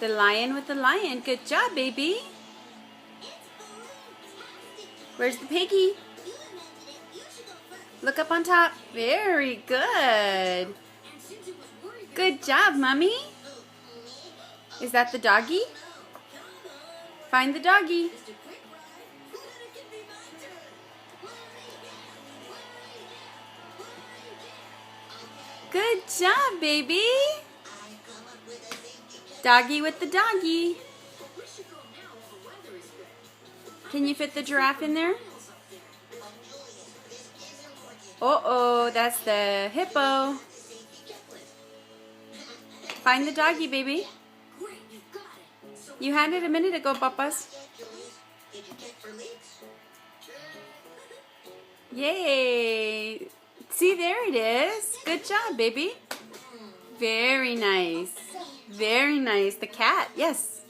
The lion with the lion. Good job, baby. Where's the piggy? Look up on top. Very good. Good job, Mommy. Is that the doggy? Find the doggy. Good job, baby. Doggy with the doggy. Can you fit the giraffe in there? Uh-oh, that's the hippo. Find the doggy, baby. You had it a minute ago, Papas. Yay! See, there it is. Good job, baby. Very nice. Very nice. The cat, yes.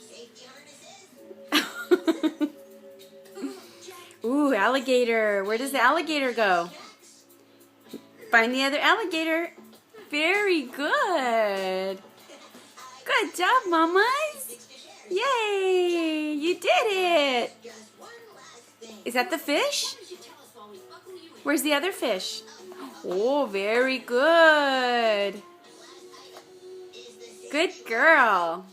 Ooh, alligator. Where does the alligator go? Find the other alligator. Very good. Good job, mamas. Yay! You did it. Is that the fish? Where's the other fish? Oh, very good. Good girl.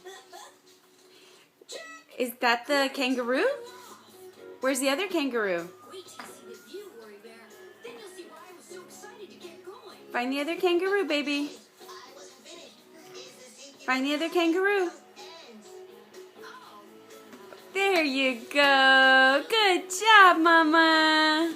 Is that the kangaroo? Where's the other kangaroo? Find the other kangaroo, baby. Find the other kangaroo. There you go. Good job, Mama.